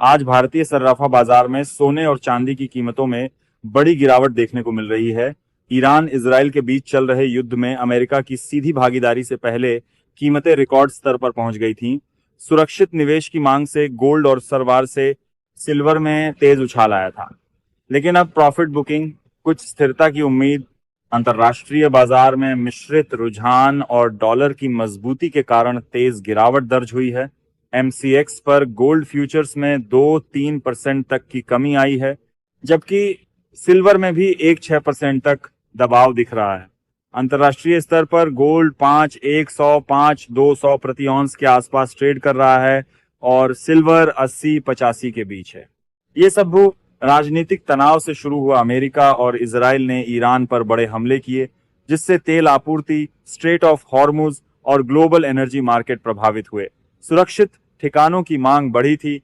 आज भारतीय सर्राफा बाजार में सोने और चांदी की कीमतों में बड़ी गिरावट देखने को मिल रही है। ईरान इजराइल के बीच चल रहे युद्ध में अमेरिका की सीधी भागीदारी से पहले कीमतें रिकॉर्ड स्तर पर पहुंच गई थीं। सुरक्षित निवेश की मांग से गोल्ड और सरवार से सिल्वर में तेज उछाल आया था, लेकिन अब प्रॉफिट बुकिंग, कुछ स्थिरता की उम्मीद, अंतर्राष्ट्रीय बाजार में मिश्रित रुझान और डॉलर की मजबूती के कारण तेज गिरावट दर्ज हुई है। एमसीएक्स पर गोल्ड फ्यूचर्स में 2-3% तक की कमी आई है, जबकि सिल्वर में भी 1-6% तक दबाव दिख रहा है। अंतर्राष्ट्रीय स्तर पर गोल्ड 5,100-5,200 प्रति औंस के आसपास ट्रेड कर रहा है और सिल्वर 80-85 के बीच है। ये सब राजनीतिक तनाव से शुरू हुआ। अमेरिका और इजराइल ने ईरान पर बड़े हमले किए, जिससे तेल आपूर्ति, स्ट्रेट ऑफ हॉर्मुज और ग्लोबल एनर्जी मार्केट प्रभावित हुए। सुरक्षित ठिकानों की मांग बढ़ी थी,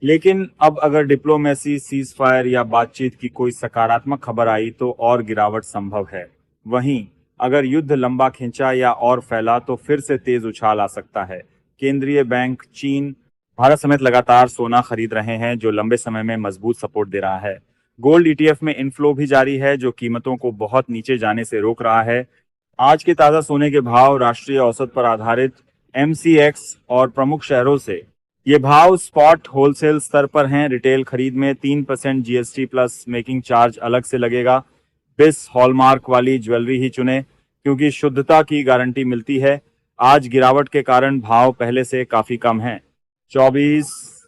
लेकिन अब अगर डिप्लोमेसी, सीज फायर या बातचीत की कोई सकारात्मक खबर आई तो और गिरावट संभव है। वहीं अगर युद्ध लंबा खिंचा या और फैला तो फिर से तेज उछाल आ सकता है। केंद्रीय बैंक, चीन, भारत समेत लगातार सोना खरीद रहे हैं, जो लंबे समय में मजबूत सपोर्ट दे रहा है। गोल्ड ईटीएफ में इनफ्लो भी जारी है, जो कीमतों को बहुत नीचे जाने से रोक रहा है। आज के ताजा सोने के भाव राष्ट्रीय औसत पर आधारित एमसीएक्स और प्रमुख शहरों से ये भाव स्पॉट होलसेल स्तर पर हैं। रिटेल खरीद में 3% जीएसटी प्लस मेकिंग चार्ज अलग से लगेगा। बिस हॉलमार्क वाली ज्वेलरी ही चुने, क्योंकि शुद्धता की गारंटी मिलती है। आज गिरावट के कारण भाव पहले से काफी कम है। 24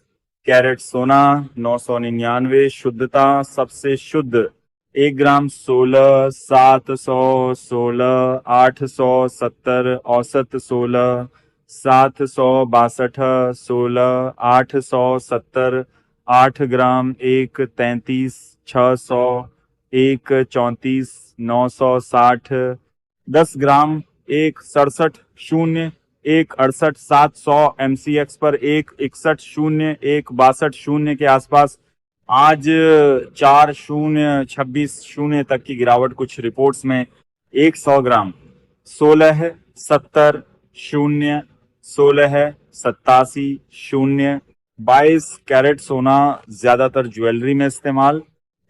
कैरेट सोना 999, शुद्धता सबसे शुद्ध 1 ग्राम 16,716, 870, औसत 16, 762, 16, 870, 8 ग्राम 1, 33, 600, 1, 34, 960, 10 ग्राम 1, 67, 0, 1, 68, 700 एमसीएक्स पर 1, 61, 0, 1, 62, 0 के आसपास। आज 4, 0, 26, 0 तक की गिरावट कुछ रिपोर्ट्स में। 100 ग्राम 16, 70, 0, 16, 87, 0, 22 कैरेट सोना ज्यादातर ज्वेलरी में इस्तेमाल।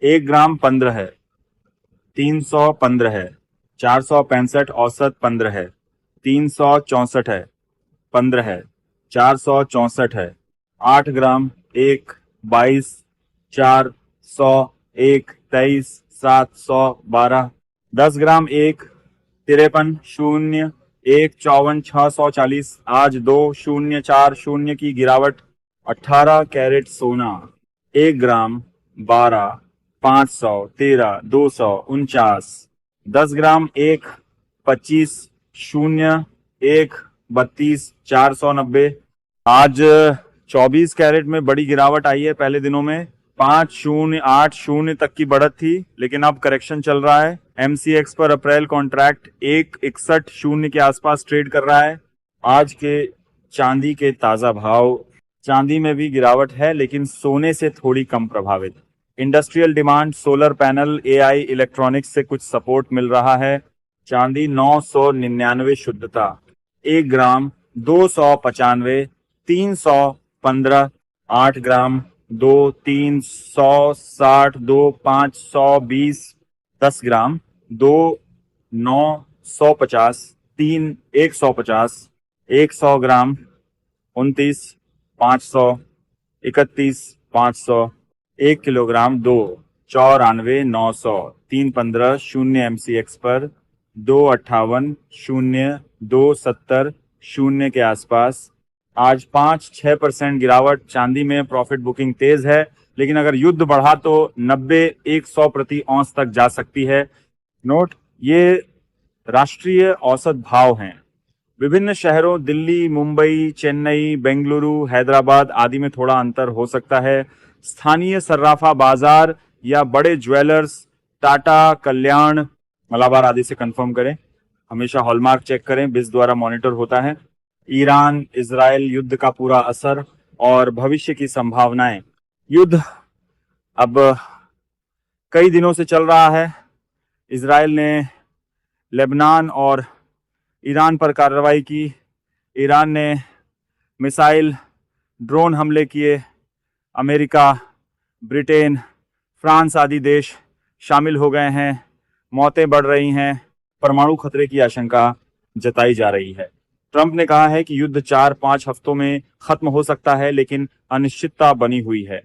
1 ग्राम 15 है, 315 है, 465 औसत 15 है, 364 है, 15 है, 464 है। 8 ग्राम 1, 22, 400, 1, 23, 712, 10 ग्राम 1, 53, 0, 1, 54, 640। आज 2,040 की गिरावट। 18 कैरेट सोना 1 ग्राम 12, 500, 13, 249, 10 ग्राम 1, 25, 0, 1, 32, 490। आज 24 कैरेट में बड़ी गिरावट आई है। पहले दिनों में 5,080 तक की बढ़त थी, लेकिन अब करेक्शन चल रहा है। एमसीएक्स पर अप्रैल कॉन्ट्रैक्ट 1,61, के आसपास ट्रेड कर रहा है। आज के चांदी के ताजा भाव। चांदी में भी गिरावट है, लेकिन सोने से थोड़ी कम प्रभावित। Industrial demand, solar panel, AI, electronics से कुछ सपोर्ट मिल रहा है। चांदी 999 शुद्धता 1 ग्राम 295, 315, 8 ग्राम 2, 360, 2, 520, 10 ग्राम 2, 950, 3, 150, 100 ग्राम 29, 500, 31, 500, 1 किलोग्राम 2, 94, 900, 315, 0 एमसीएक्स पर 258, 0, 270, 0 के आसपास। आज 5-6% गिरावट। चांदी में प्रॉफिट बुकिंग तेज है, लेकिन अगर युद्ध बढ़ा तो 90-100 प्रति औंस तक जा सकती है। नोट, ये राष्ट्रीय औसत भाव हैं। विभिन्न शहरों दिल्ली, मुंबई, चेन्नई, बेंगलुरु, हैदराबाद आदि में थोड़ा अंतर हो सकता है। स्थानीय सर्राफा बाजार या बड़े ज्वेलर्स, टाटा, कल्याण, मलाबार आदि से कंफर्म करें। हमेशा हॉलमार्क चेक करें, बिस द्वारा मॉनिटर होता है। ईरान इजराइल युद्ध का पूरा असर और भविष्य की संभावनाएं। युद्ध अब कई दिनों से चल रहा है। इजराइल ने लेबनान और ईरान पर कार्रवाई की। ईरान ने मिसाइल, ड्रोन हमले किए। अमेरिका, ब्रिटेन, फ्रांस आदि देश शामिल हो गए हैं। मौतें बढ़ रही हैं, परमाणु खतरे की आशंका जताई जा रही है। ट्रंप ने कहा है कि युद्ध 4-5 हफ्तों में खत्म हो सकता है, लेकिन अनिश्चितता बनी हुई है।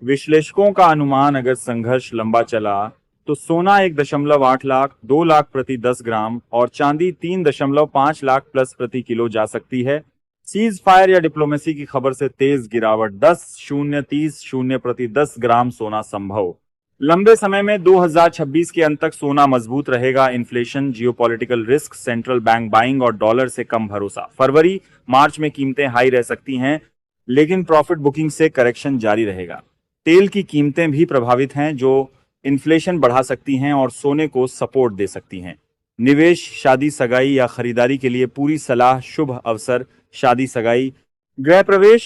विश्लेषकों का अनुमान, अगर संघर्ष लंबा चला तो सोना 1.8 लाख, 2 लाख प्रति 10 ग्राम और चांदी 3.5 लाख प्लस प्रति किलो जा सकती है। सीज फायर या डिप्लोमेसी की खबर से तेज गिरावट, 10.030 प्रति 10 ग्राम सोना संभव। लंबे समय में 2026 के अंत तक सोना मजबूत रहेगा। Inflation, geopolitical risk, central bank buying और डॉलर से कम भरोसा। फरवरी मार्च में कीमतें हाई रह सकती हैं, लेकिन प्रॉफिट बुकिंग से करेक्शन जारी रहेगा। तेल की कीमतें भी प्रभावित हैं, जो इन्फ्लेशन बढ़ा सकती हैं और सोने को सपोर्ट दे सकती हैं। निवेश, शादी, सगाई या खरीदारी के लिए पूरी सलाह। शुभ अवसर, शादी, सगाई, गृह प्रवेश